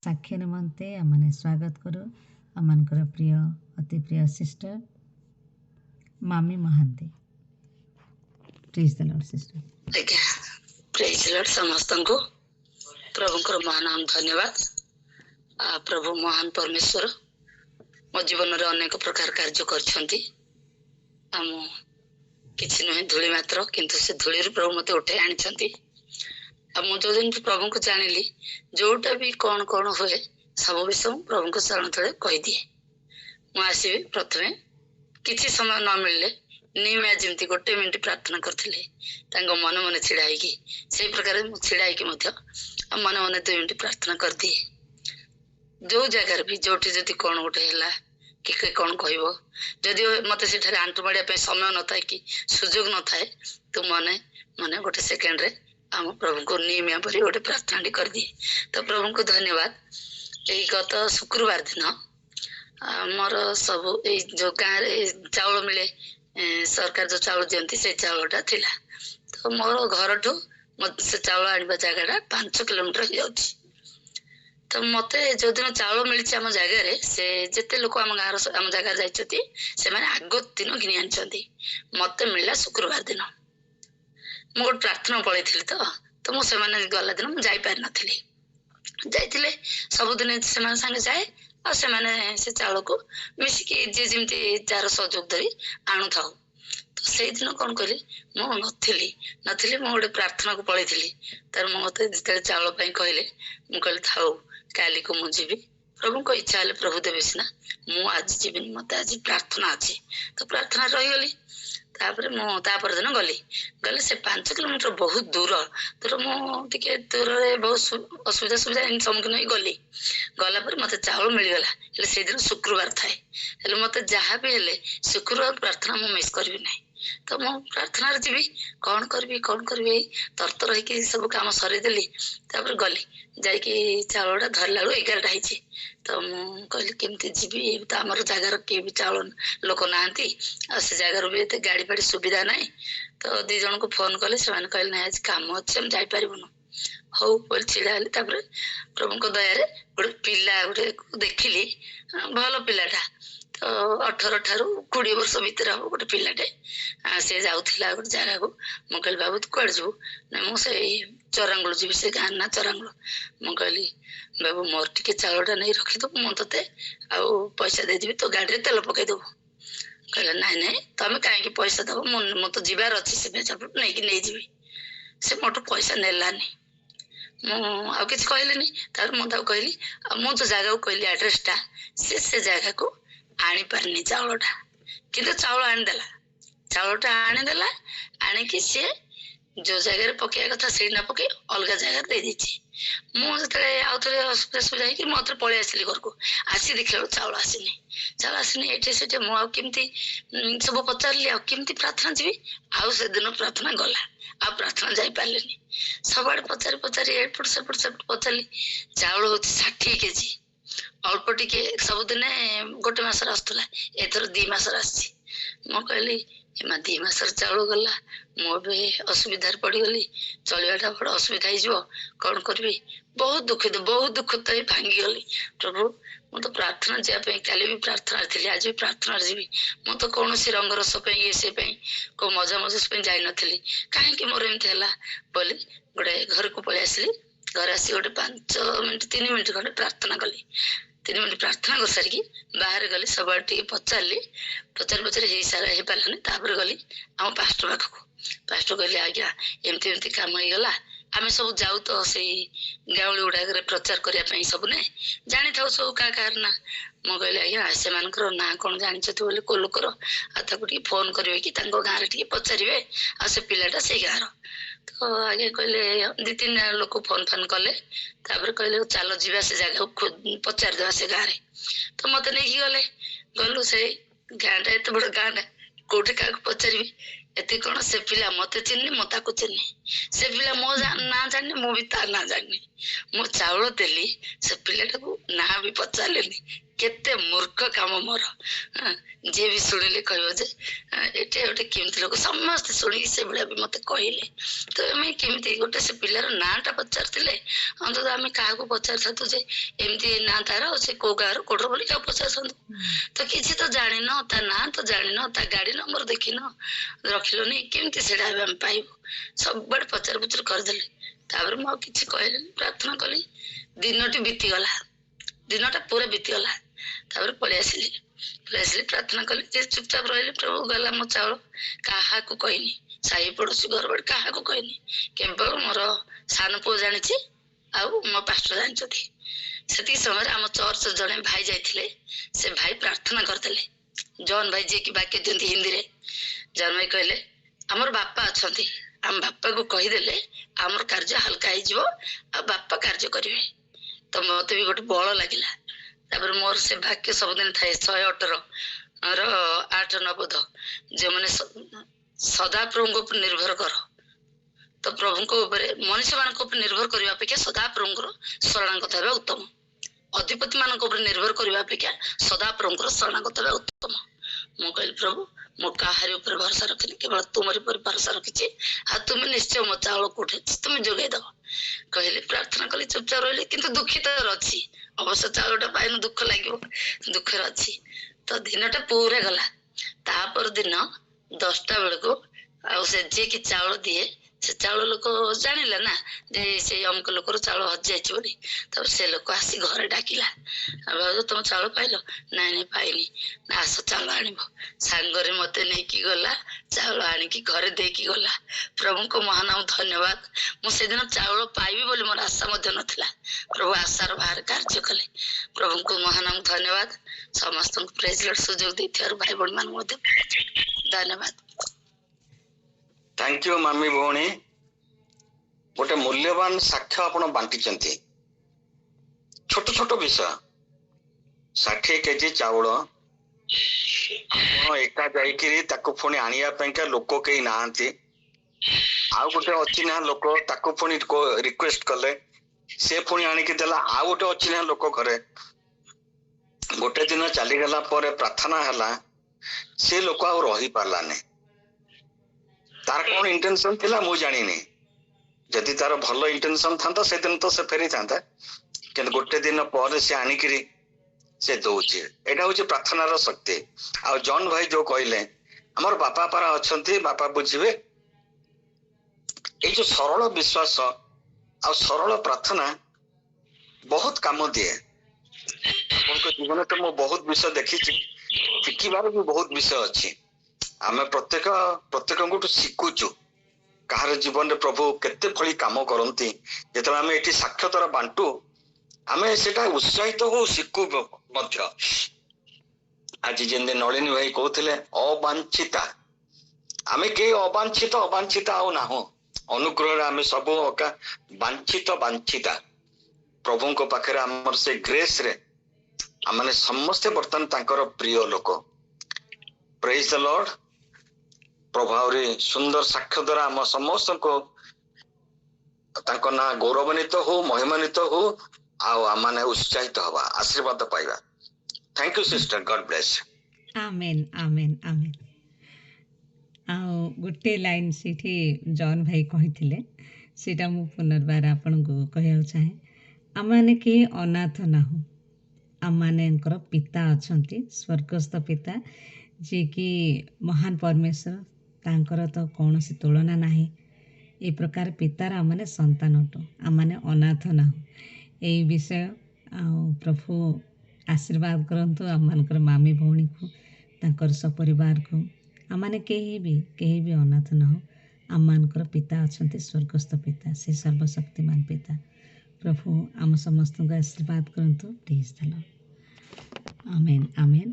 साक्षी निमंते आमने स्वागत करू आमनकर प्रिय अति प्रिय sister Mami Mohanty. Praise the lord sister. आज्ञा प्रेज द लॉर्ड समस्त को प्रभुंकर महान धन्यवाद। प्रभु महान परमेश्वर मो जीवन रे अनेक प्रकार कार्य करछंती। आम किछि नहे धूली मात्र किंतु से धूली रे प्रभु मते उठे आनिछंती। मु जो दिन प्रभु को जानिली जोटा भी कौन कौन हुए सब विषय प्रभु को शरण तले कहि दिए। मु आसीबी प्रथमे किछि समय न मिलले निमे जेमती गोटे मिनिट प्रार्थना करथिले तांगो मन मन छिड़ाई की से प्रकार मु छिड़ाई की मध्य मन मन 2 मिनिट प्रार्थना कर दिए। जो जगह भी जोटी जति कौन गोटे हैला कि कौन कहबो जदि मते सेठारे आंटू माडिया पे समय न थाए कि सुजोग न थाए तो मने मने गोटे सेकेंड रे आम प्रभु को नियमिया पर गोटे प्रार्थना कर दिए। तो प्रभु को धन्यवाद। यही गत शुक्रवार दिन मोर सब जो गाँव रे चाउल मिले सरकार जो चाउल दियंती से चाउलटा थिला। तो मोर घर ठू से चाउल आनिबा जगह 5 किलोमीटर हो जाउची। तो मते जो दिन चाउल मिलछि आम जगह रे से जेते लोक आम गाँव आम जगह जाइछथि से माने आगो दिन घिनि आनछथि। मते मिलला शुक्रवार दिन मु गोटे प्रार्थना पळैथिली तो मु सेमाने गला दिन मु जाई पारि नथिली। जाइथिले सब दिन सेमान संगे जाए आ सेमाने से चाउल को मिसिकी जे जेमती जार सहयोग धरी आणु थाउ। तो सेई दिन कोन करी मु नथिली मु गोटे प्रार्थना को पळैथिली। तार मु मते जेते चाउल पई कहले मु कहले थाउ काली को मु जीवी प्रभु को इच्छा हले प्रभु देबे सिना मु आज जीविनी मते आज प्रार्थना अछि। तो प्रार्थना रही गली तापर मु तापर दिन गली से 5 किलोमीटर बहुत दूर मु टिके दूर रे बहुत असुविधा सम्मुखीन होई गला पर मते चाउल मिल गला। हेले से दिन शुक्रवार थाए हेले मते जहा भी हेले शुक्रवार प्रार्थना मु मिस करबी नै। तो मु प्रार्थना रे जीवी कौन करबी तरतर होई कि सब काम सरी देली। तापर गली जाई कि चाउलटा धरला 11टा हिची। तो मु कहली केमती जीवी तो हमर जगार के भी चाउल लोक नांती आ से जगार भी एते गाड़ी पाड़ी सुविधा नाही। तो 2 जन को फोन कले से माने कहले नै आज काम अछि हम जाई परिबनु हौ बोल छिड़ा हले। तापर प्रभु को दया रे गोटे पिला गोटे देखिली भलो पिलाटा तो 18 ठारू 20 वर्ष भीतर हम गोटे पिलाटे से जाउथिला गोटे जगह को मु कहली बाबू तू कोड जबु ना मु से चरांगुल जीवी से गान ना चरांगुल मु कहली बाबू मोर टिके चाउलटा नै रखि दो मु तते आ पैसा दे दिबी तो गाड़ी रे तेल पकै दो। कहले नै तमे काहे कि पैसा दबो मु तो जीवार अछि से बेचापुट नै कि नै जीवी से मोटो पैसा नेलानी मु आ किछ कहलेनी। तार मु ता कहली मु जो जगह को कहली एड्रेसटा से जगह को आनी परनी चाउलटा किंतु चाउल आनी देला आनी कि से जो जगह पके कथा से ना पके अलग जगह दे दीची। मु जतले आउथले हॉस्पिटल जाई कि मत्र पळे आसिली घर को आसी देखलो चाउल आसीनी एटे सेटे मु आ केमती सब पचारली आ केमती प्रार्थना जीवी आ से दिन प्रार्थना गला आ प्रार्थना जाई पालेनी। सबड पचारी एपट सेपट पचारली चाउल होची 60 केजी अल्प टिके सब दिन गोटे मासर आसुला एथर 2 मासर आसी। मु कहली एमा 2 मासर चाउल गला मो बे असुविधा पड़ी गली चलियाटा बड़ असुविधा हो कौन करबी बहुत दुख तो भांगी गली। प्रभु मु तो प्रार्थना जाए काली भी प्रार्थना थी आज भी प्रार्थना जीवी मु तो कौन सी रंग रस ये से को मजा मजस जाई नथली कहीं मोर एमती है बोली गोटे घर को पलि आसली। घर आसी गोटे 5 मिनिट 3 मिनिट खंडे प्रार्थना कली 3 मिनिट प्रार्थना कर सारी बाहर गली सब पचारि हो सारा हो पारानी। तापर गली आम पास्टर पास्टर कहले आज्ञा एमती काम हो गला आमे सब जाऊ तो से गाउली गुड़ाक प्रचार करने सब ने जानी था सब क्या ना मु कहली आज्ञा से ना कौन जानी बोले को लोकर आगे फोन करेंगे कि गाँव में पचारे आ से पिलाटा से गाँव तो आगे कहले 2-3 लोक फोन फान कले तापर कहले चलो जीवा से जगह पचार देवा से गाँव में। तो मत नहीं गले गलु से गाँटा एत बड़ गाँटा कोटे क्या पचारि एति कौन से पिला मत चिन्नी मत को चिन्नी से पिला मो ना जानी मु भी तार ना जानी मो चाउल देली से पिलाटा को ना भी पचारे କେତେ ମୂର୍ଖ କାମ ମୋର। ଯିଏ ବି ଶୁଣିଲେ କହିବ ଯେ ଏଠି ଗୋଟେ କେମିତି ଲୋକ, ସମସ୍ତେ ଶୁଣିକି ସେଭଳିଆ ବି ମତେ କହିଲେ। ତ ଆମେ କେମିତି ଗୋଟେ ସେ ପିଲାର ନାଁଟା ପଚାରିଥିଲେ, ଅନ୍ତତଃ ଆମେ କାହାକୁ ପଚାରିଥାନ୍ତୁ ଯେ ଏମିତି ନାଁ ତାର, ସେ କୋଉ ଗାଁର କୋଉଠର ବୋଲି କାହାକୁ ପଚାରିଥାନ୍ତୁ। ତ କିଛି ତ ଜାଣିନ, ତା ନାଁ ତ ଜାଣିନ, ତା ଗାଡି ନମ୍ବର ଦେଖିନ, ରଖିଲନି, କେମିତି ସେଇଟା ଆମେ ପାଇବୁ? ସବୁଆଡେ ପଚାର ପୁଚର କରିଦେଲେ। ତାପରେ ମୁଁ ଆଉ କିଛି କହିଲିନି, ପ୍ରାର୍ଥନା କଲି। ଦିନଟି ବିତିଗଲା, ଦିନଟା ପୁରା ବିତିଗଲା। ତାପରେ ପଳେଇ ଆସିଲି, ପ୍ରାର୍ଥନା କଲି, ଯେ ଚୁପଚାପ ରହିଲି। ପ୍ରଭୁ ଗଲା ମୋ ଚାଉଳ, କାହାକୁ କହିନି, ସାହି ପଡୋଶୀ ଘର ବାଡି କାହାକୁ କହିନି, କେବଳ ମୋର ସାନ ପୁଅ ଜାଣିଛି ଆଉ ମୋ ପାଷ୍ଟର ଜାଣିଛନ୍ତି। ସେତିକି ସମୟରେ ଆମ ଚର୍ଚ୍ଚ ଜଣେ ଭାଇ ଯାଇଥିଲେ, ସେ ଭାଇ ପ୍ରାର୍ଥନା କରିଦେଲେ। ଜନ ଭାଇ ଯିଏକି ବାକ୍ୟ ଦିଅନ୍ତି ହିନ୍ଦୀରେ, ଜନ ଭାଇ କହିଲେ ଆମର ବାପା ଅଛନ୍ତି, ଆମ ବାପାକୁ କହିଦେଲେ ଆମର କାର୍ଯ୍ୟ ହାଲକା ହେଇଯିବ ଆଉ ବାପା କାର୍ଯ୍ୟ କରିବେ। ତ ମତେ ବି ଗୋଟେ ବଳ ଲାଗିଲା। ତାପରେ ମୋର ସେ ବାକ୍ୟ ସବୁଦିନ ଥାଏ 118 ର 8 9 ଯେଉଁମାନେ ସଦାପ୍ରଭୁଙ୍କ ଉପରେ ନିର୍ଭର କର। ତ ପ୍ରଭୁଙ୍କ ଉପରେ, ମଣିଷ ମାନଙ୍କ ଉପରେ ନିର୍ଭର କରିବା ଅପେକ୍ଷା ସଦାପ୍ରଭୁଙ୍କର ଶରଣାଗତ ହେବା ଉତ୍ତମ। ଅଧିପତି ମାନଙ୍କ ଉପରେ ନିର୍ଭର କରିବା ଅପେକ୍ଷା ସଦାପ୍ରଭୁଙ୍କର ଶରଣାଗତ ହେବା ଉତ୍ତମ। ମୁଁ କହିଲି ପ୍ରଭୁ, ମୁଁ କାହାରି ଉପରେ ଭରସା ରଖିନି, କେବଳ ତୁମରି ଉପରେ ଭରସା ରଖିଛି। ଆଉ ତୁମେ ନିଶ୍ଚୟ ମୋ ଚାଉଳ କୋଉଠି ଅଛି ତୁମେ ଯୋଗାଇ ଦବ। କହିଲି, ପ୍ରାର୍ଥନା କଲି, ଚୁପଚାପ ରହିଲି, କିନ୍ତୁ ଦୁଃଖିତ ଅଛି। ଅବଶ୍ୟ ଚାଉଳଟା ପାଇନୁ, ଦୁଃଖ ଲାଗିବ, ଦୁଃଖରେ ଅଛି। ତ ଦିନଟା ପୁରା ଗଲା। ତାପର ଦିନ 10ଟା ବେଳକୁ ଆଉ ସେ ଯିଏକି ଚାଉଳ ଦିଏ, ସେ ଚାଉଳ ଲୋକ ଜାଣିଲା ନା ଯେ ସେଇ ଅମୁକ ଲୋକର ଚାଉଳ ହଜି ଯାଇଛି ବୋଲି। ତାପରେ ସେ ଲୋକ ଆସି ଘରେ ଡାକିଲା, ଭାଉଜ ତମ ଚାଉଳ ପାଇଲ? ନାଇଁ ନାଇଁ ପାଇନି। ନା ଆସ ଚାଉଳ ଆଣିବ। ସାଙ୍ଗରେ ମତେ ନେଇକି ଗଲା, ଚାଉଳ ଆଣିକି ଘରେ ଦେଇକି ଗଲା। ପ୍ରଭୁଙ୍କ ମହାନାମ ଧନ୍ୟବାଦ। ମୁଁ ସେଦିନ ଚାଉଳ ପାଇବି ବୋଲି ମୋର ଆଶା ମଧ୍ୟ ନଥିଲା, ପ୍ରଭୁ ଆଶାର ବାହାରେ କାର୍ଯ୍ୟ କଲେ। ପ୍ରଭୁଙ୍କୁ ମହାନାମ ଧନ୍ୟବାଦ। ସମସ୍ତଙ୍କୁ ପ୍ରେଜ୍ ଲର୍ଡ ସୁଯୋଗ ଦେଇଥିବାରୁ ଭାଇ ଭଉଣୀ ମାନଙ୍କୁ ମଧ୍ୟ ଧନ୍ୟବାଦ। ଥ୍ୟାଙ୍କ ୟୁ ମାମି ଭଉଣୀ, ଗୋଟେ ମୂଲ୍ୟବାନ ସାକ୍ଷ୍ୟ ଆପଣ ବାଣ୍ଟିଛନ୍ତି। ଛୋଟ ଛୋଟ ବିଷୟ, 60 କେଜି ଚାଉଳ ଆପଣ ଏକା ଯାଇକିରି ତାକୁ ପୁଣି ଆଣିବା ପାଇଁକା ଲୋକ କେହି ନାହାନ୍ତି। ଆଉ ଗୋଟେ ଅଚିହ୍ନା ଲୋକ, ତାକୁ ପୁଣି ରିକ୍ୱେଷ୍ଟ କଲେ, ସେ ପୁଣି ଆଣିକି ଦେଲା। ଆଉ ଗୋଟେ ଅଚିହ୍ନା ଲୋକ ଘରେ। ଗୋଟେ ଦିନ ଚାଲିଗଲା ପରେ ପ୍ରାର୍ଥନା ହେଲା, ସେ ଲୋକ ଆଉ ରହି ପାରିଲାନି। ତାର କଣ ଇଣ୍ଟେନସନ ଥିଲା ମୁଁ ଜାଣିନି। ଯଦି ତାର ଭଲ ଇଣ୍ଟେନସନ ଥାନ୍ତା ସେଦିନ ତ ସେ ଫେରିଥାନ୍ତା, କିନ୍ତୁ ଗୋଟେ ଦିନ ପରେ ସେ ଆଣିକିରି ସେ ଦଉଛି। ଏଇଟା ହଉଛି ପ୍ରାର୍ଥନାର ଶକ୍ତି। ଆଉ ଜନ ଭାଇ ଯୋଉ କହିଲେ ଆମର ବାପା ପାରା ଅଛନ୍ତି, ବାପା ବୁଝିବେ, ଏଇ ଯୋଉ ସରଳ ବିଶ୍ୱାସ ଆଉ ସରଳ ପ୍ରାର୍ଥନା ବହୁତ କାମ ଦିଏ। ଆପଣଙ୍କ ଜୀବନରେ ତ ମୁଁ ବହୁତ ବିଷୟ ଦେଖିଛି, ଶିଖିବାର ବି ବହୁତ ବିଷୟ ଅଛି। ଆମେ ପ୍ରତ୍ୟେକଙ୍କଠୁ ଶିଖୁଛୁ କାହାର ଜୀବନରେ ପ୍ରଭୁ କେତେ ଭଳି କାମ କରନ୍ତି। ଯେତେବେଳେ ଆମେ ଏଠି ସାକ୍ଷ୍ୟ ଦ୍ୱାରା ବାଣ୍ଟୁ, ଆମେ ସେଟା ଉତ୍ସାହିତ ହଉ, ଶିଖୁ ମଧ୍ୟ। ଆଜି ଯେମିତି ନଳିନୀ ଭାଇ କହୁଥିଲେ, ଅବାଞ୍ଛିତା, ଆମେ କେହି ଅବାଞ୍ଛିତ ଆଉ ନାହୁଁ। ଅନୁଗ୍ରହରେ ଆମେ ସବୁ ବାଞ୍ଛିତା। ପ୍ରଭୁଙ୍କ ପାଖରେ ଆମର ସେ ଗ୍ରେସ ରେ ଆମେ ସମସ୍ତେ ବର୍ତ୍ତମାନ ତାଙ୍କର ପ୍ରିୟ ଲୋକ। ପ୍ରେଜ୍ ଦ ଲର୍ଡ। ପ୍ରଭୁ ଆହୁରି ସୁନ୍ଦର ସାକ୍ଷ୍ୟ ଦ୍ୱାରା ଆମ ସମସ୍ତଙ୍କୁ ତାଙ୍କ ନାଁ ଗୌରବାନ୍ୱିତ ହଉ, ମହିମାନ୍ୱିତ ହଉ, ଆଉ ଆମମାନେ ଉତ୍ସାହିତ ହବା, ଆଶୀର୍ବାଦ ପାଇବା। Thank you sister, God bless. Amen amen amen. ଆଉ ଗୋଟେ ଲାଇନ୍ ସେଇଠି ଜନ୍ ଭାଇ କହିଥିଲେ, ସେଇଟା ମୁଁ ପୁନର୍ବାର ଆପଣଙ୍କୁ କହିବାକୁ ଚାହେଁ। ଆମମାନେ କେହି ଅନାଥ ନାହୁଁ, ଆମମାନଙ୍କର ପିତା ଅଛନ୍ତି, ସ୍ୱର୍ଗସ୍ଥ ପିତା, ଯିଏକି ମହାନ ପରମେଶ୍ୱର, ତାଙ୍କର ତ କୌଣସି ତୁଳନା ନାହିଁ। ଏ ପ୍ରକାର ପିତାର ଆମମାନେ ସନ୍ତାନ ଅଟୁ, ଆମମାନେ ଅନାଥ ନାହୁଁ। ଏଇ ବିଷୟ ଆଉ ପ୍ରଭୁ ଆଶୀର୍ବାଦ କରନ୍ତୁ ଆମମାନଙ୍କର ମାମି ଭଉଣୀକୁ, ତାଙ୍କର ସପରିବାରକୁ। ଆମମାନେ କେହି ବି ଅନାଥ ନାହୁଁ। ଆମମାନଙ୍କର ପିତା ଅଛନ୍ତି, ସ୍ୱର୍ଗସ୍ଥ ପିତା, ସେ ସର୍ବଶକ୍ତିମାନ ପିତା। ପ୍ରଭୁ ଆମ ସମସ୍ତଙ୍କୁ ଆଶୀର୍ବାଦ କରନ୍ତୁ। ପ୍ରେଜ୍ ଦ ଲର୍ଡ। ଆମେନ୍ ଆମେନ୍।